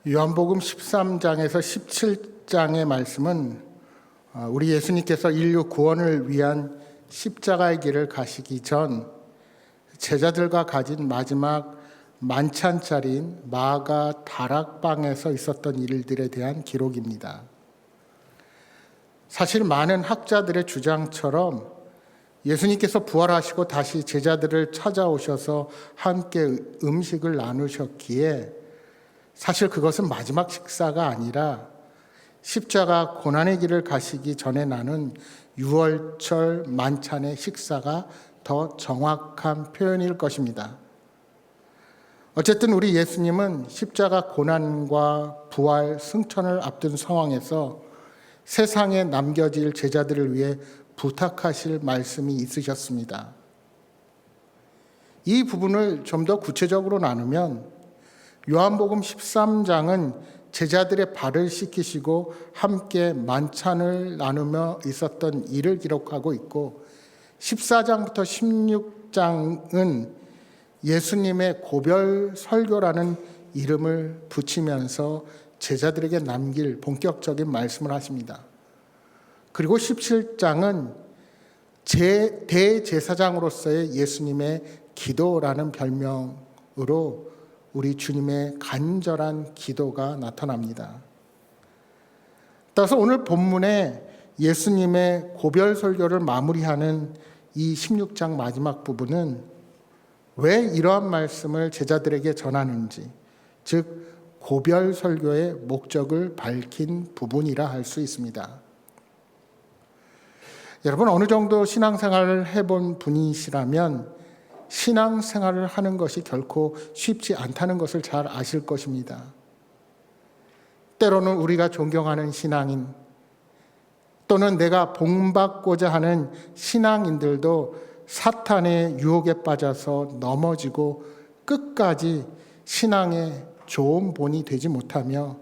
요한복음 13장에서 17장의 말씀은 우리 예수님께서 인류 구원을 위한 십자가의 길을 가시기 전 제자들과 가진 마지막 만찬 자리인 마가 다락방에서 있었던 일들에 대한 기록입니다. 사실 많은 학자들의 주장처럼 예수님께서 부활하시고 다시 제자들을 찾아오셔서 함께 음식을 나누셨기에 사실 그것은 마지막 식사가 아니라 십자가 고난의 길을 가시기 전에 나눈 유월절 만찬의 식사가 더 정확한 표현일 것입니다. 어쨌든 우리 예수님은 십자가 고난과 부활, 승천을 앞둔 상황에서 세상에 남겨질 제자들을 위해 부탁하실 말씀이 있으셨습니다. 이 부분을 좀 더 구체적으로 나누면 요한복음 13장은 제자들의 발을 씻기시고 함께 만찬을 나누며 있었던 일을 기록하고 있고 14장부터 16장은 예수님의 고별 설교라는 이름을 붙이면서 제자들에게 남길 본격적인 말씀을 하십니다. 그리고 17장은 대제사장으로서의 예수님의 기도라는 별명으로 우리 주님의 간절한 기도가 나타납니다. 따라서 오늘 본문에 예수님의 고별 설교를 마무리하는 이 16장 마지막 부분은 왜 이러한 말씀을 제자들에게 전하는지, 즉 고별 설교의 목적을 밝힌 부분이라 할 수 있습니다. 여러분, 어느 정도 신앙생활을 해본 분이시라면 신앙생활을 하는 것이 결코 쉽지 않다는 것을 잘 아실 것입니다. 때로는 우리가 존경하는 신앙인 또는 내가 본받고자 하는 신앙인들도 사탄의 유혹에 빠져서 넘어지고 끝까지 신앙의 좋은 본이 되지 못하며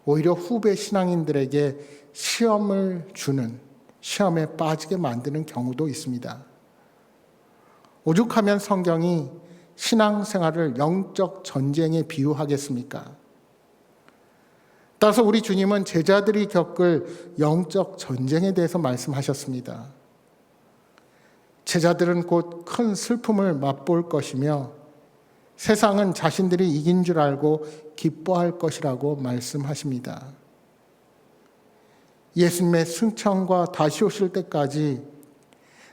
오히려 후배 신앙인들에게 시험을 주는, 시험에 빠지게 만드는 경우도 있습니다. 오죽하면 성경이 신앙생활을 영적 전쟁에 비유하겠습니까? 따라서 우리 주님은 제자들이 겪을 영적 전쟁에 대해서 말씀하셨습니다. 제자들은 곧 큰 슬픔을 맛볼 것이며 세상은 자신들이 이긴 줄 알고 기뻐할 것이라고 말씀하십니다. 예수님의 승천과 다시 오실 때까지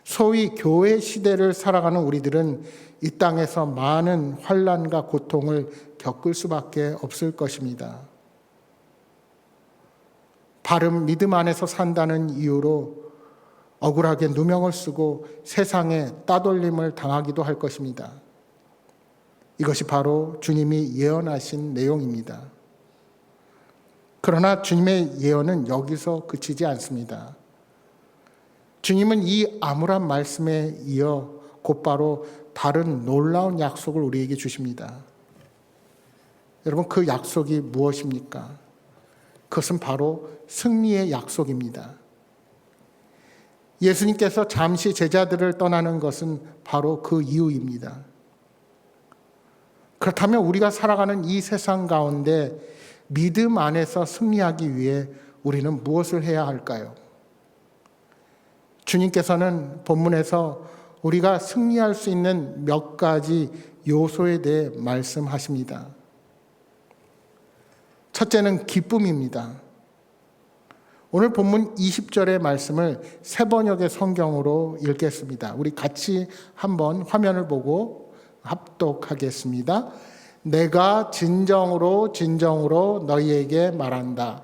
소위 교회 시대를 살아가는 우리들은 이 땅에서 많은 환난과 고통을 겪을 수밖에 없을 것입니다. 바른 믿음 안에서 산다는 이유로 억울하게 누명을 쓰고 세상에 따돌림을 당하기도 할 것입니다. 이것이 바로 주님이 예언하신 내용입니다. 그러나 주님의 예언은 여기서 그치지 않습니다. 주님은 이 암울한 말씀에 이어 곧바로 다른 놀라운 약속을 우리에게 주십니다. 여러분, 그 약속이 무엇입니까? 그것은 바로 승리의 약속입니다. 예수님께서 잠시 제자들을 떠나는 것은 바로 그 이유입니다. 그렇다면 우리가 살아가는 이 세상 가운데 믿음 안에서 승리하기 위해 우리는 무엇을 해야 할까요? 주님께서는 본문에서 우리가 승리할 수 있는 몇 가지 요소에 대해 말씀하십니다. 첫째는 기쁨입니다. 오늘 본문 20절의 말씀을 세 번역의 성경으로 읽겠습니다. 우리 같이 한번 화면을 보고 합독하겠습니다. 내가 진정으로 진정으로 너희에게 말한다.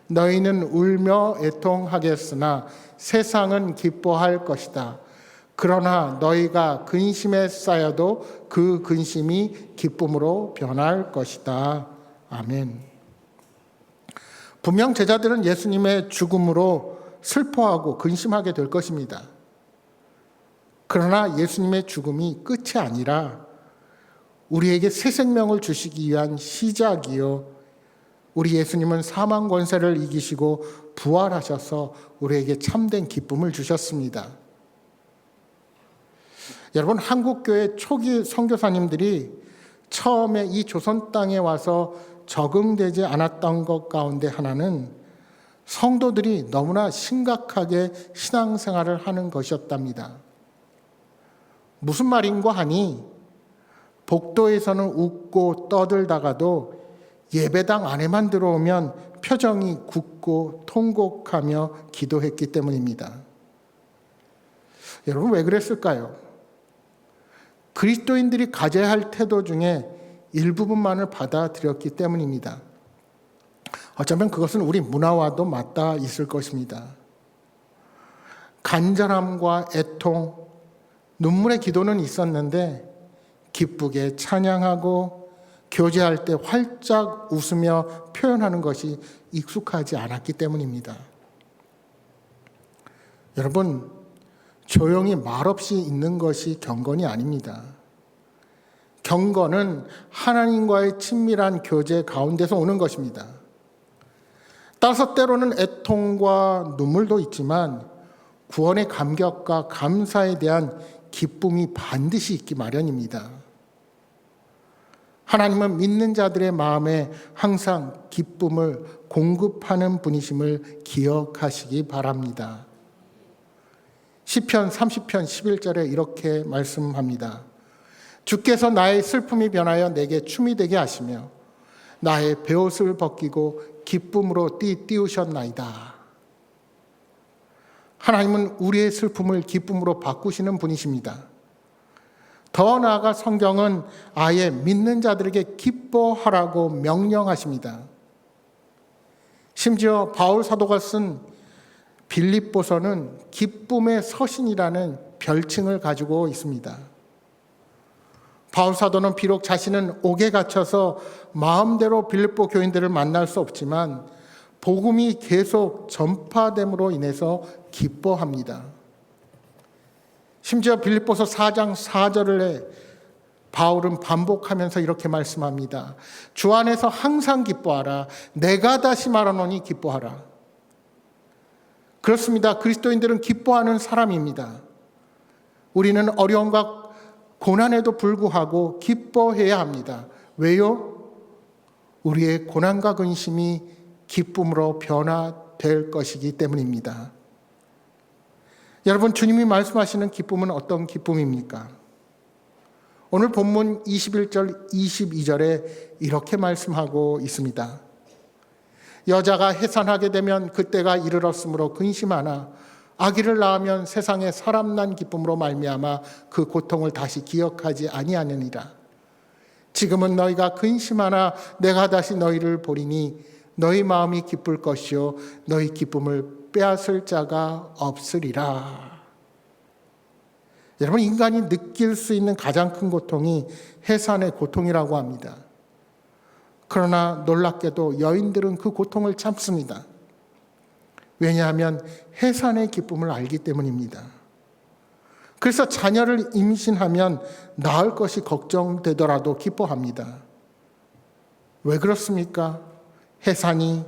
너희는 울며 애통하겠으나 세상은 기뻐할 것이다. 그러나 너희가 근심에 쌓여도 그 근심이 기쁨으로 변할 것이다. 아멘. 분명 제자들은 예수님의 죽음으로 슬퍼하고 근심하게 될 것입니다. 그러나 예수님의 죽음이 끝이 아니라 우리에게 새 생명을 주시기 위한 시작이요, 우리 예수님은 사망 권세를 이기시고 부활하셔서 우리에게 참된 기쁨을 주셨습니다. 여러분, 한국교회 초기 선교사님들이 처음에 이 조선 땅에 와서 적응되지 않았던 것 가운데 하나는 성도들이 너무나 심각하게 신앙생활을 하는 것이었답니다. 무슨 말인고 하니 복도에서는 웃고 떠들다가도 예배당 안에만 들어오면 표정이 굳고 통곡하며 기도했기 때문입니다. 여러분, 왜 그랬을까요? 그리스도인들이 가져야 할 태도 중에 일부분만을 받아들였기 때문입니다. 어쩌면 그것은 우리 문화와도 맞닿아 있을 것입니다. 간절함과 애통, 눈물의 기도는 있었는데 기쁘게 찬양하고 교제할 때 활짝 웃으며 표현하는 것이 익숙하지 않았기 때문입니다. 여러분, 조용히 말없이 있는 것이 경건이 아닙니다. 경건은 하나님과의 친밀한 교제 가운데서 오는 것입니다. 따라서 때로는 애통과 눈물도 있지만 구원의 감격과 감사에 대한 기쁨이 반드시 있기 마련입니다. 하나님은 믿는 자들의 마음에 항상 기쁨을 공급하는 분이심을 기억하시기 바랍니다. 시편 30편 11절에 이렇게 말씀합니다. 주께서 나의 슬픔이 변하여 내게 춤이 되게 하시며 나의 베옷을 벗기고 기쁨으로 띄우셨나이다. 하나님은 우리의 슬픔을 기쁨으로 바꾸시는 분이십니다. 더 나아가 성경은 아예 믿는 자들에게 기뻐하라고 명령하십니다. 심지어 바울 사도가 쓴 빌립보서는 기쁨의 서신이라는 별칭을 가지고 있습니다. 바울 사도는 비록 자신은 옥에 갇혀서 마음대로 빌립보 교인들을 만날 수 없지만 복음이 계속 전파됨으로 인해서 기뻐합니다. 심지어 빌립보서 4장 4절에 바울은 반복하면서 이렇게 말씀합니다. 주 안에서 항상 기뻐하라. 내가 다시 말하노니 기뻐하라. 그렇습니다. 그리스도인들은 기뻐하는 사람입니다. 우리는 어려움과 고난에도 불구하고 기뻐해야 합니다. 왜요? 우리의 고난과 근심이 기쁨으로 변화될 것이기 때문입니다. 여러분, 주님이 말씀하시는 기쁨은 어떤 기쁨입니까? 오늘 본문 21절, 22절에 이렇게 말씀하고 있습니다. 여자가 해산하게 되면 그때가 이르렀으므로 근심하나 아기를 낳으면 세상에 사람 난 기쁨으로 말미암아 그 고통을 다시 기억하지 아니하느니라. 지금은 너희가 근심하나 내가 다시 너희를 보리니 너희 마음이 기쁠 것이요 너희 기쁨을 빼앗을 자가 없으리라. 여러분, 인간이 느낄 수 있는 가장 큰 고통이 해산의 고통이라고 합니다. 그러나 놀랍게도 여인들은 그 고통을 참습니다. 왜냐하면 해산의 기쁨을 알기 때문입니다. 그래서 자녀를 임신하면 낳을 것이 걱정되더라도 기뻐합니다. 왜 그렇습니까? 해산이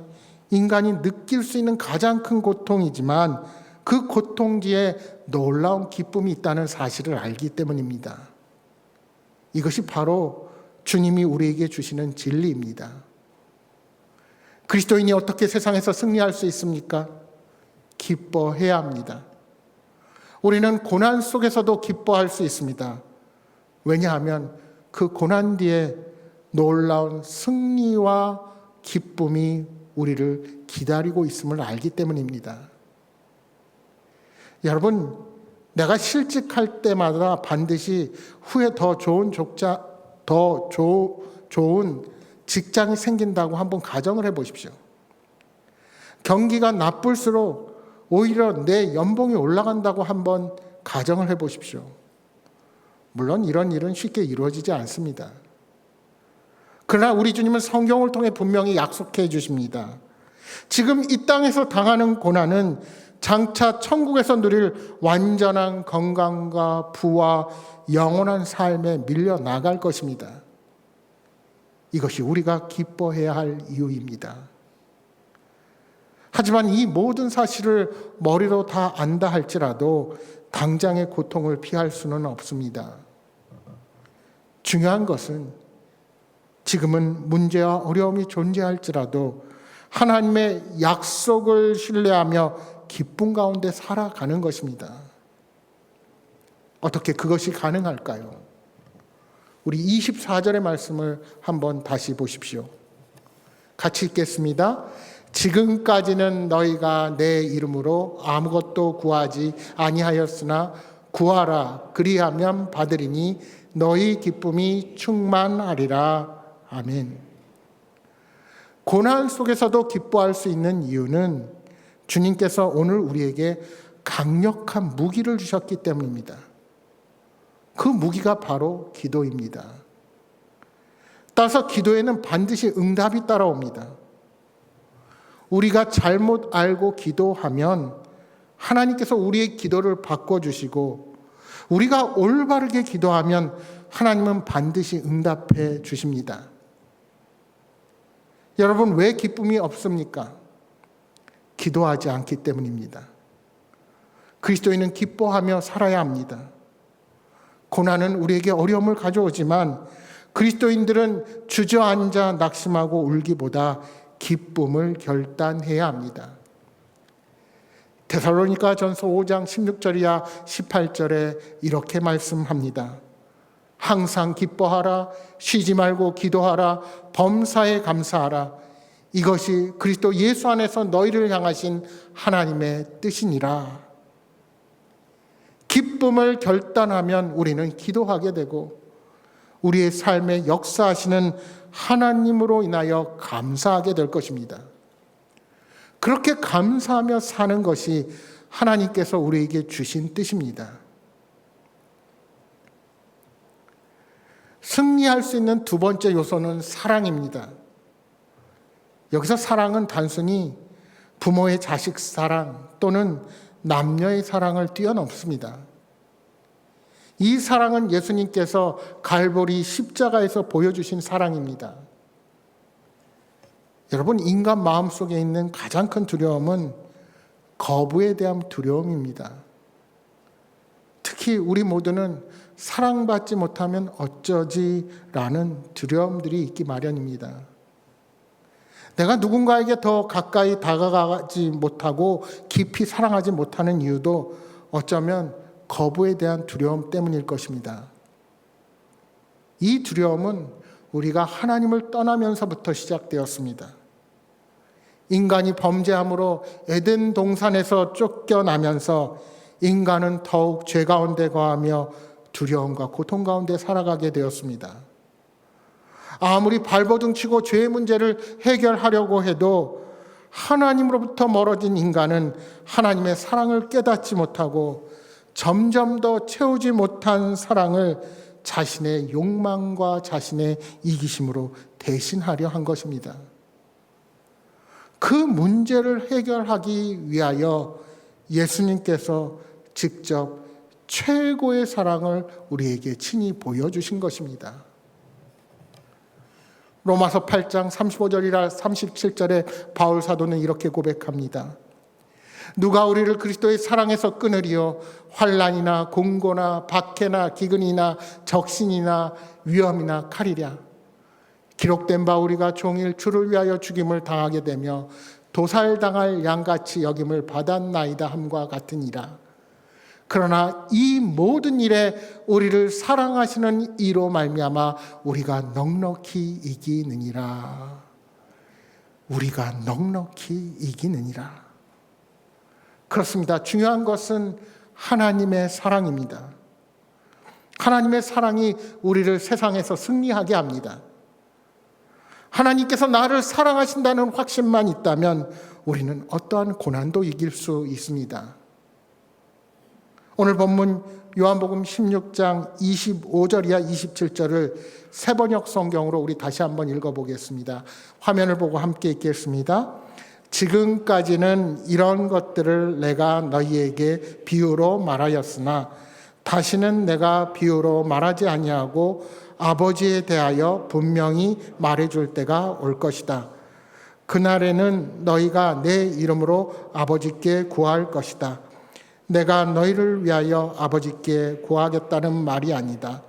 인간이 느낄 수 있는 가장 큰 고통이지만 그 고통 뒤에 놀라운 기쁨이 있다는 사실을 알기 때문입니다. 이것이 바로 주님이 우리에게 주시는 진리입니다. 그리스도인이 어떻게 세상에서 승리할 수 있습니까? 기뻐해야 합니다. 우리는 고난 속에서도 기뻐할 수 있습니다. 왜냐하면 그 고난 뒤에 놀라운 승리와 기쁨이 우리를 기다리고 있음을 알기 때문입니다. 여러분, 내가 실직할 때마다 반드시 후에 더 좋은 직장이 생긴다고 한번 가정을 해보십시오. 경기가 나쁠수록 오히려 내 연봉이 올라간다고 한번 가정을 해보십시오. 물론 이런 일은 쉽게 이루어지지 않습니다. 그러나 우리 주님은 성경을 통해 분명히 약속해 주십니다. 지금 이 땅에서 당하는 고난은 장차 천국에서 누릴 완전한 건강과 부와 영원한 삶에 밀려나갈 것입니다. 이것이 우리가 기뻐해야 할 이유입니다. 하지만 이 모든 사실을 머리로 다 안다 할지라도 당장의 고통을 피할 수는 없습니다. 중요한 것은 지금은 문제와 어려움이 존재할지라도 하나님의 약속을 신뢰하며 기쁨 가운데 살아가는 것입니다. 어떻게 그것이 가능할까요? 우리 24절의 말씀을 한번 다시 보십시오. 같이 읽겠습니다. 지금까지는 너희가 내 이름으로 아무것도 구하지 아니하였으나 구하라 그리하면 받으리니 너희 기쁨이 충만하리라. 아멘. 고난 속에서도 기뻐할 수 있는 이유는 주님께서 오늘 우리에게 강력한 무기를 주셨기 때문입니다. 그 무기가 바로 기도입니다. 따라서 기도에는 반드시 응답이 따라옵니다. 우리가 잘못 알고 기도하면 하나님께서 우리의 기도를 바꿔주시고, 우리가 올바르게 기도하면 하나님은 반드시 응답해 주십니다. 여러분, 왜 기쁨이 없습니까? 기도하지 않기 때문입니다. 그리스도인은 기뻐하며 살아야 합니다. 고난은 우리에게 어려움을 가져오지만 그리스도인들은 주저앉아 낙심하고 울기보다 기쁨을 결단해야 합니다. 데살로니가전서 5장 16절이야 18절에 이렇게 말씀합니다. 항상 기뻐하라, 쉬지 말고 기도하라, 범사에 감사하라. 이것이 그리스도 예수 안에서 너희를 향하신 하나님의 뜻이니라. 기쁨을 결단하면 우리는 기도하게 되고 우리의 삶에 역사하시는 하나님으로 인하여 감사하게 될 것입니다. 그렇게 감사하며 사는 것이 하나님께서 우리에게 주신 뜻입니다. 승리할 수 있는 두 번째 요소는 사랑입니다. 여기서 사랑은 단순히 부모의 자식 사랑 또는 남녀의 사랑을 뛰어넘습니다. 이 사랑은 예수님께서 갈보리 십자가에서 보여주신 사랑입니다. 여러분, 인간 마음속에 있는 가장 큰 두려움은 거부에 대한 두려움입니다. 특히 우리 모두는 사랑받지 못하면 어쩌지라는 두려움들이 있기 마련입니다. 내가 누군가에게 더 가까이 다가가지 못하고 깊이 사랑하지 못하는 이유도 어쩌면 거부에 대한 두려움 때문일 것입니다. 이 두려움은 우리가 하나님을 떠나면서부터 시작되었습니다. 인간이 범죄함으로 에덴 동산에서 쫓겨나면서 인간은 더욱 죄 가운데 거하며 두려움과 고통 가운데 살아가게 되었습니다. 아무리 발버둥치고 죄의 문제를 해결하려고 해도 하나님으로부터 멀어진 인간은 하나님의 사랑을 깨닫지 못하고 점점 더 채우지 못한 사랑을 자신의 욕망과 자신의 이기심으로 대신하려 한 것입니다. 그 문제를 해결하기 위하여 예수님께서 직접 최고의 사랑을 우리에게 친히 보여주신 것입니다. 로마서 8장 35절이라 37절에 바울 사도는 이렇게 고백합니다. 누가 우리를 그리스도의 사랑에서 끊으리요? 환난이나 공고나 박해나 기근이나 적신이나 위험이나 칼이랴. 기록된 바 우리가 종일 주를 위하여 죽임을 당하게 되며 도살당할 양같이 여김을 받았나이다 함과 같으니라. 그러나 이 모든 일에 우리를 사랑하시는 이로 말미암아 우리가 넉넉히 이기느니라. 우리가 넉넉히 이기느니라. 그렇습니다. 중요한 것은 하나님의 사랑입니다. 하나님의 사랑이 우리를 세상에서 승리하게 합니다. 하나님께서 나를 사랑하신다는 확신만 있다면 우리는 어떠한 고난도 이길 수 있습니다. 오늘 본문 요한복음 16장 25절이야 27절을 새번역 성경으로 우리 다시 한번 읽어보겠습니다. 화면을 보고 함께 읽겠습니다. 지금까지는 이런 것들을 내가 너희에게 비유로 말하였으나 다시는 내가 비유로 말하지 아니하고 아버지에 대하여 분명히 말해줄 때가 올 것이다. 그날에는 너희가 내 이름으로 아버지께 구할 것이다. 내가 너희를 위하여 아버지께 구하겠다는 말이 아니다.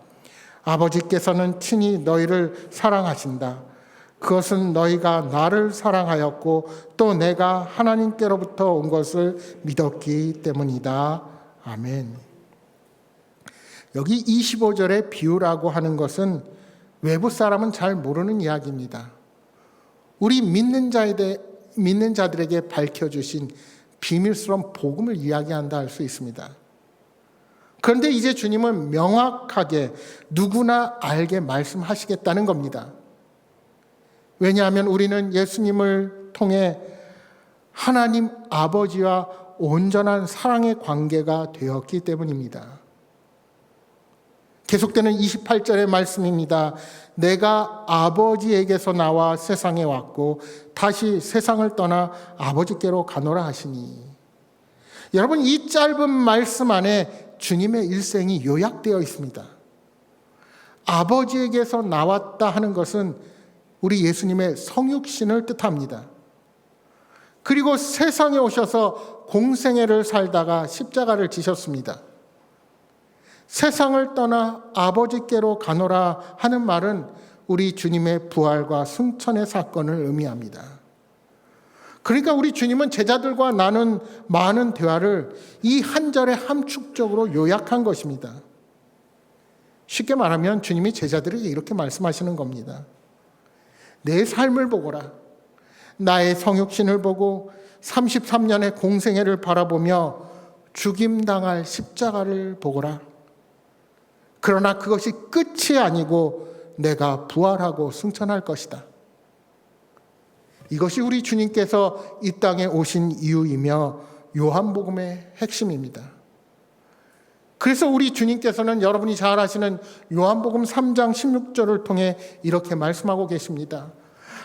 아버지께서는 친히 너희를 사랑하신다. 그것은 너희가 나를 사랑하였고 또 내가 하나님께로부터 온 것을 믿었기 때문이다. 아멘. 여기 25절의 비유라고 하는 것은 외부 사람은 잘 모르는 이야기입니다. 우리 믿는 자들에게 밝혀주신 비밀스러운 복음을 이야기한다 할 수 있습니다. 그런데 이제 주님은 명확하게 누구나 알게 말씀하시겠다는 겁니다. 왜냐하면 우리는 예수님을 통해 하나님 아버지와 온전한 사랑의 관계가 되었기 때문입니다. 계속되는 28절의 말씀입니다. 내가 아버지에게서 나와 세상에 왔고 다시 세상을 떠나 아버지께로 가노라 하시니. 여러분, 이 짧은 말씀 안에 주님의 일생이 요약되어 있습니다. 아버지에게서 나왔다 하는 것은 우리 예수님의 성육신을 뜻합니다. 그리고 세상에 오셔서 공생애를 살다가 십자가를 지셨습니다. 세상을 떠나 아버지께로 가노라 하는 말은 우리 주님의 부활과 승천의 사건을 의미합니다. 그러니까 우리 주님은 제자들과 나눈 많은 대화를 이 한 절에 함축적으로 요약한 것입니다. 쉽게 말하면 주님이 제자들에게 이렇게 말씀하시는 겁니다. 내 삶을 보거라. 나의 성육신을 보고 33년의 공생애를 바라보며 죽임당할 십자가를 보거라. 그러나 그것이 끝이 아니고 내가 부활하고 승천할 것이다. 이것이 우리 주님께서 이 땅에 오신 이유이며 요한복음의 핵심입니다. 그래서 우리 주님께서는 여러분이 잘 아시는 요한복음 3장 16절을 통해 이렇게 말씀하고 계십니다.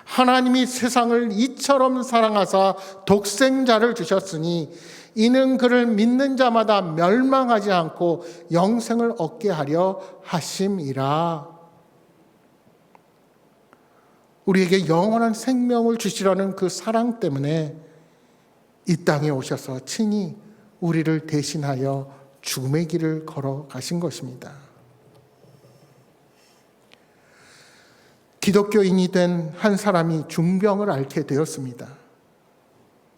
하나님이 세상을 이처럼 사랑하사 독생자를 주셨으니 이는 그를 믿는 자마다 멸망하지 않고 영생을 얻게 하려 하심이라. 우리에게 영원한 생명을 주시려는 그 사랑 때문에 이 땅에 오셔서 친히 우리를 대신하여 죽음의 길을 걸어가신 것입니다. 기독교인이 된 한 사람이 중병을 앓게 되었습니다.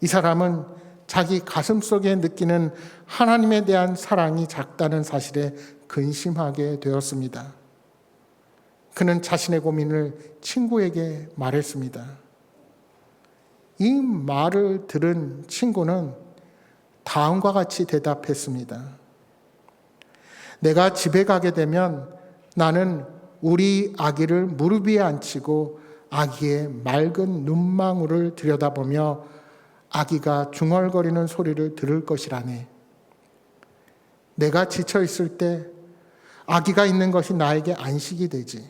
이 사람은 자기 가슴 속에 느끼는 하나님에 대한 사랑이 작다는 사실에 근심하게 되었습니다. 그는 자신의 고민을 친구에게 말했습니다. 이 말을 들은 친구는 다음과 같이 대답했습니다. 내가 집에 가게 되면 나는 우리 아기를 무릎 위에 앉히고 아기의 맑은 눈망울을 들여다보며 아기가 중얼거리는 소리를 들을 것이라네. 내가 지쳐 있을 때 아기가 있는 것이 나에게 안식이 되지.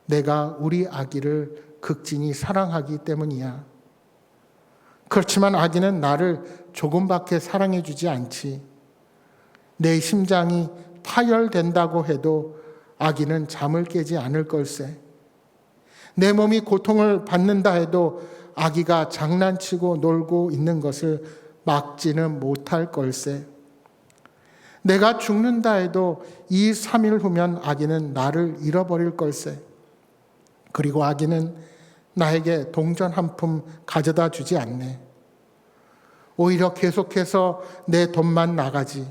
내가 우리 아기를 극진히 사랑하기 때문이야. 그렇지만 아기는 나를 조금밖에 사랑해 주지 않지. 내 심장이 파열된다고 해도 아기는 잠을 깨지 않을 걸세. 내 몸이 고통을 받는다 해도 아기가 장난치고 놀고 있는 것을 막지는 못할 걸세. 내가 죽는다 해도 2, 3일 후면 아기는 나를 잃어버릴 걸세. 그리고 아기는 나에게 동전 한 푼 가져다 주지 않네. 오히려 계속해서 내 돈만 나가지.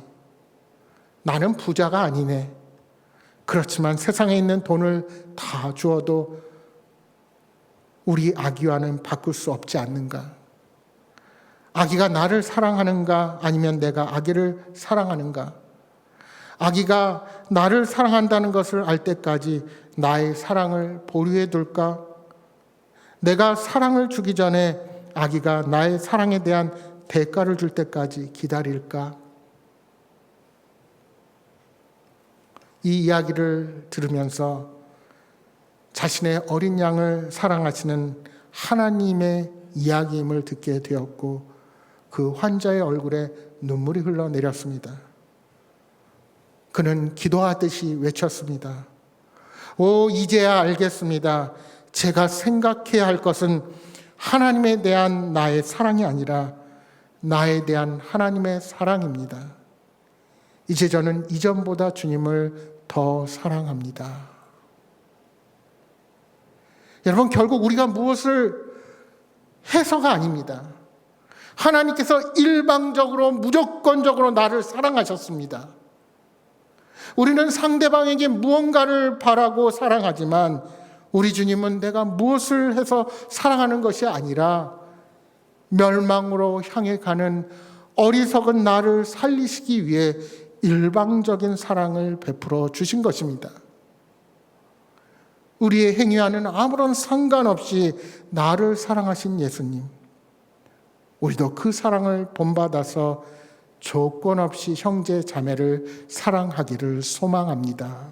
나는 부자가 아니네. 그렇지만 세상에 있는 돈을 다 주어도 우리 아기와는 바꿀 수 없지 않는가? 아기가 나를 사랑하는가? 아니면 내가 아기를 사랑하는가? 아기가 나를 사랑한다는 것을 알 때까지 나의 사랑을 보류해 둘까? 내가 사랑을 주기 전에 아기가 나의 사랑에 대한 대가를 줄 때까지 기다릴까? 이 이야기를 들으면서 자신의 어린 양을 사랑하시는 하나님의 이야기임을 듣게 되었고 그 환자의 얼굴에 눈물이 흘러내렸습니다. 그는 기도하듯이 외쳤습니다. 오, 이제야 알겠습니다. 제가 생각해야 할 것은 하나님에 대한 나의 사랑이 아니라 나에 대한 하나님의 사랑입니다. 이제 저는 이전보다 주님을 더 사랑합니다. 여러분, 결국 우리가 무엇을 해서가 아닙니다. 하나님께서 일방적으로 무조건적으로 나를 사랑하셨습니다. 우리는 상대방에게 무언가를 바라고 사랑하지만 우리 주님은 내가 무엇을 해서 사랑하는 것이 아니라 멸망으로 향해 가는 어리석은 나를 살리시기 위해 일방적인 사랑을 베풀어 주신 것입니다. 우리의 행위와는 아무런 상관없이 나를 사랑하신 예수님, 우리도 그 사랑을 본받아서 조건 없이 형제 자매를 사랑하기를 소망합니다.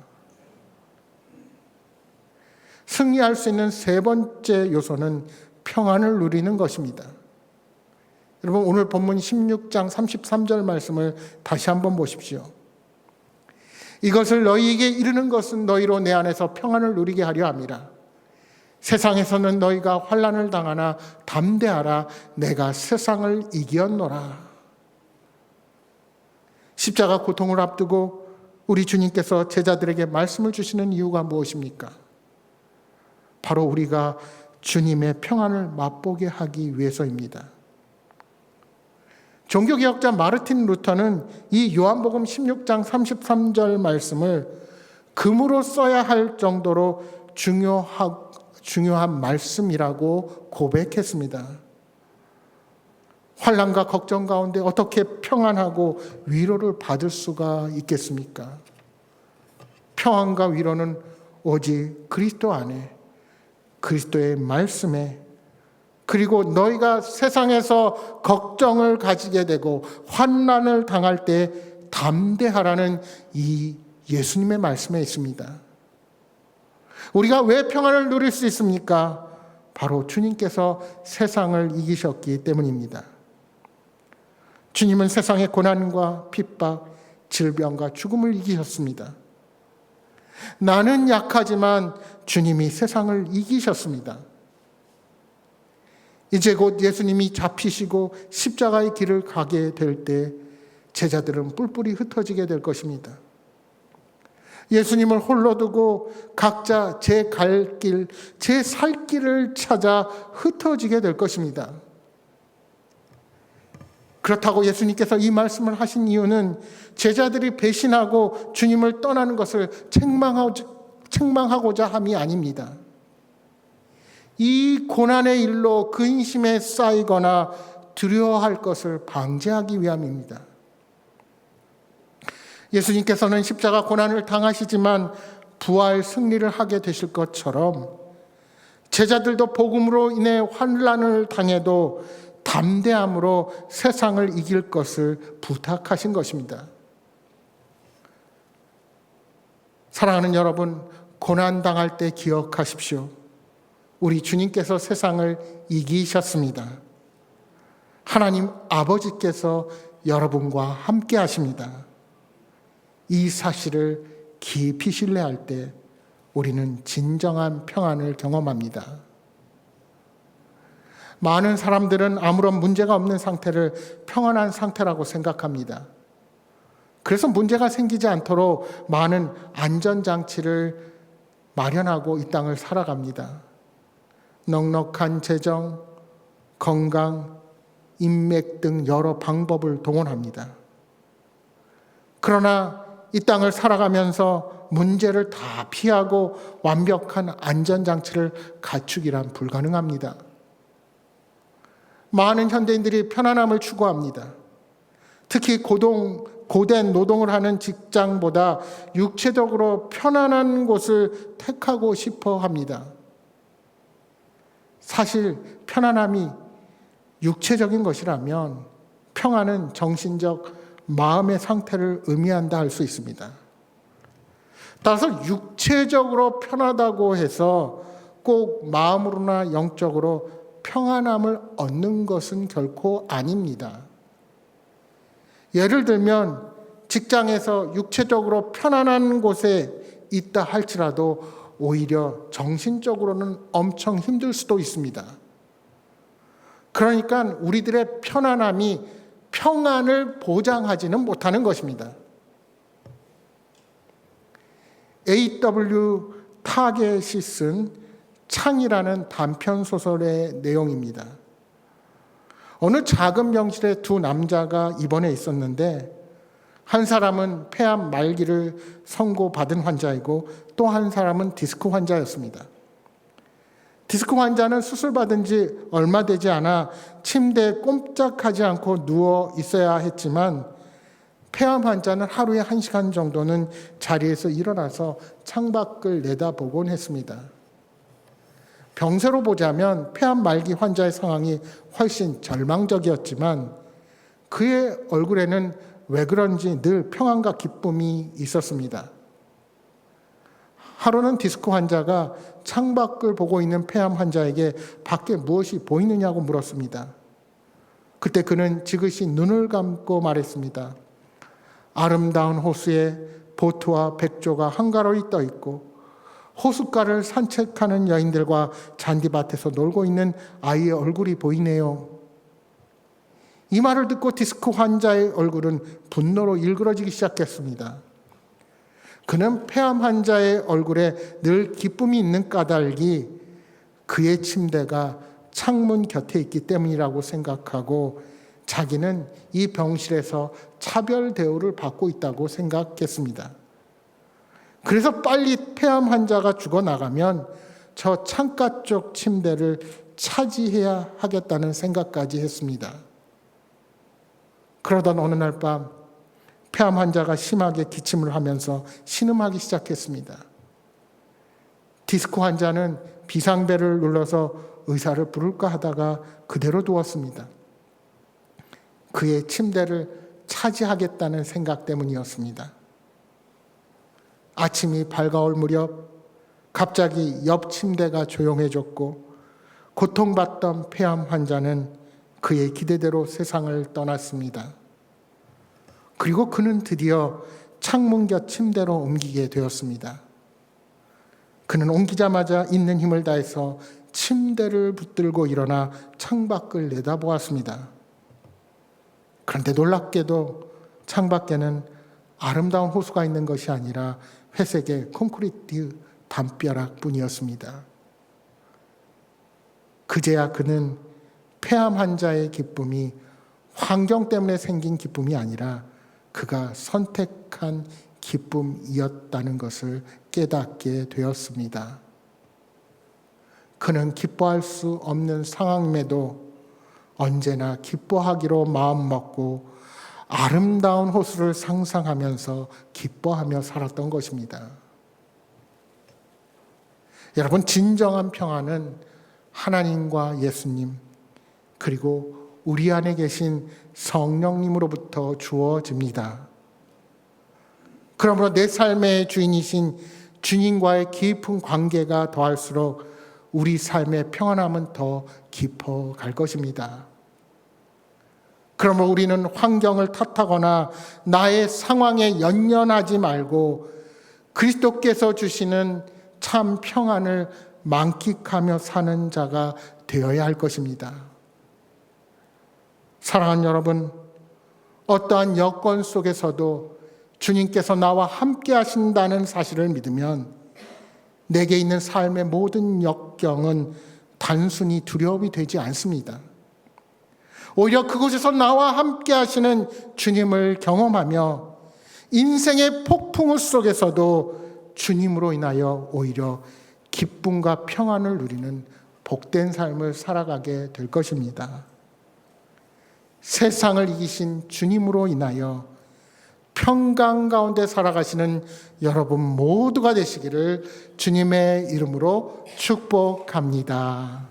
승리할 수 있는 세 번째 요소는 평안을 누리는 것입니다. 여러분, 오늘 본문 16장 33절 말씀을 다시 한번 보십시오. 이것을 너희에게 이르는 것은 너희로 내 안에서 평안을 누리게 하려 함이라. 세상에서는 너희가 환난을 당하나 담대하라. 내가 세상을 이기었노라. 십자가 고통을 앞두고 우리 주님께서 제자들에게 말씀을 주시는 이유가 무엇입니까? 바로 우리가 주님의 평안을 맛보게 하기 위해서입니다. 종교개혁자 마르틴 루터는 이 요한복음 16장 33절 말씀을 금으로 써야 할 정도로 중요한 말씀이라고 고백했습니다. 환난과 걱정 가운데 어떻게 평안하고 위로를 받을 수가 있겠습니까? 평안과 위로는 오직 그리스도 안에, 그리스도의 말씀에, 그리고 너희가 세상에서 걱정을 가지게 되고 환난을 당할 때 담대하라는 이 예수님의 말씀에 있습니다. 우리가 왜 평안을 누릴 수 있습니까? 바로 주님께서 세상을 이기셨기 때문입니다. 주님은 세상의 고난과 핍박, 질병과 죽음을 이기셨습니다. 나는 약하지만 주님이 세상을 이기셨습니다. 이제 곧 예수님이 잡히시고 십자가의 길을 가게 될 때 제자들은 뿔뿔이 흩어지게 될 것입니다. 예수님을 홀로 두고 각자 제 갈 길, 제 살 길을 찾아 흩어지게 될 것입니다. 그렇다고 예수님께서 이 말씀을 하신 이유는 제자들이 배신하고 주님을 떠나는 것을 책망하고자 함이 아닙니다. 이 고난의 일로 근심에 쌓이거나 두려워할 것을 방지하기 위함입니다. 예수님께서는 십자가 고난을 당하시지만 부활 승리를 하게 되실 것처럼 제자들도 복음으로 인해 환난을 당해도 담대함으로 세상을 이길 것을 부탁하신 것입니다. 사랑하는 여러분, 고난 당할 때 기억하십시오. 우리 주님께서 세상을 이기셨습니다. 하나님 아버지께서 여러분과 함께 하십니다. 이 사실을 깊이 신뢰할 때 우리는 진정한 평안을 경험합니다. 많은 사람들은 아무런 문제가 없는 상태를 평안한 상태라고 생각합니다. 그래서 문제가 생기지 않도록 많은 안전장치를 마련하고 이 땅을 살아갑니다. 넉넉한 재정, 건강, 인맥 등 여러 방법을 동원합니다. 그러나 이 땅을 살아가면서 문제를 다 피하고 완벽한 안전장치를 갖추기란 불가능합니다. 많은 현대인들이 편안함을 추구합니다. 특히 고된 노동을 하는 직장보다 육체적으로 편안한 곳을 택하고 싶어 합니다. 사실 편안함이 육체적인 것이라면 평안은 정신적, 마음의 상태를 의미한다 할 수 있습니다. 따라서 육체적으로 편하다고 해서 꼭 마음으로나 영적으로 평안함을 얻는 것은 결코 아닙니다. 예를 들면 직장에서 육체적으로 편안한 곳에 있다 할지라도 오히려 정신적으로는 엄청 힘들 수도 있습니다. 그러니까 우리들의 편안함이 평안을 보장하지는 못하는 것입니다. A.W. 타겟이 쓴 창이라는 단편 소설의 내용입니다. 어느 작은 병실에 두 남자가 입원해 있었는데 한 사람은 폐암 말기를 선고받은 환자이고 또 한 사람은 디스크 환자였습니다. 디스크 환자는 수술받은 지 얼마 되지 않아 침대에 꼼짝하지 않고 누워 있어야 했지만 폐암 환자는 하루에 1시간 정도는 자리에서 일어나서 창밖을 내다보곤 했습니다. 병세로 보자면 폐암 말기 환자의 상황이 훨씬 절망적이었지만 그의 얼굴에는 왜 그런지 늘 평안과 기쁨이 있었습니다. 하루는 디스크 환자가 창밖을 보고 있는 폐암 환자에게 밖에 무엇이 보이느냐고 물었습니다. 그때 그는 지그시 눈을 감고 말했습니다. 아름다운 호수에 보트와 백조가 한가로이 떠 있고 호숫가를 산책하는 여인들과 잔디밭에서 놀고 있는 아이의 얼굴이 보이네요. 이 말을 듣고 디스크 환자의 얼굴은 분노로 일그러지기 시작했습니다. 그는 폐암 환자의 얼굴에 늘 기쁨이 있는 까닭이 그의 침대가 창문 곁에 있기 때문이라고 생각하고 자기는 이 병실에서 차별 대우를 받고 있다고 생각했습니다. 그래서 빨리 폐암 환자가 죽어나가면 저 창가 쪽 침대를 차지해야 하겠다는 생각까지 했습니다. 그러던 어느 날 밤 폐암 환자가 심하게 기침을 하면서 신음하기 시작했습니다. 디스크 환자는 비상벨을 눌러서 의사를 부를까 하다가 그대로 두었습니다. 그의 침대를 차지하겠다는 생각 때문이었습니다. 아침이 밝아올 무렵 갑자기 옆 침대가 조용해졌고 고통받던 폐암 환자는 그의 기대대로 세상을 떠났습니다. 그리고 그는 드디어 창문 곁 침대로 옮기게 되었습니다. 그는 옮기자마자 있는 힘을 다해서 침대를 붙들고 일어나 창밖을 내다보았습니다. 그런데 놀랍게도 창밖에는 아름다운 호수가 있는 것이 아니라 회색의 콘크리트 담벼락뿐이었습니다. 그제야 그는 폐암 환자의 기쁨이 환경 때문에 생긴 기쁨이 아니라 그가 선택한 기쁨이었다는 것을 깨닫게 되었습니다. 그는 기뻐할 수 없는 상황임에도 언제나 기뻐하기로 마음먹고 아름다운 호수를 상상하면서 기뻐하며 살았던 것입니다. 여러분, 진정한 평안은 하나님과 예수님 그리고 우리 안에 계신 성령님으로부터 주어집니다. 그러므로 내 삶의 주인이신 주님과의 깊은 관계가 더할수록 우리 삶의 평안함은 더 깊어갈 것입니다. 그러므로 우리는 환경을 탓하거나 나의 상황에 연연하지 말고 그리스도께서 주시는 참 평안을 만끽하며 사는 자가 되어야 할 것입니다. 사랑하는 여러분, 어떠한 여건 속에서도 주님께서 나와 함께 하신다는 사실을 믿으면 내게 있는 삶의 모든 역경은 단순히 두려움이 되지 않습니다. 오히려 그곳에서 나와 함께 하시는 주님을 경험하며 인생의 폭풍우 속에서도 주님으로 인하여 오히려 기쁨과 평안을 누리는 복된 삶을 살아가게 될 것입니다. 세상을 이기신 주님으로 인하여 평강 가운데 살아가시는 여러분 모두가 되시기를 주님의 이름으로 축복합니다.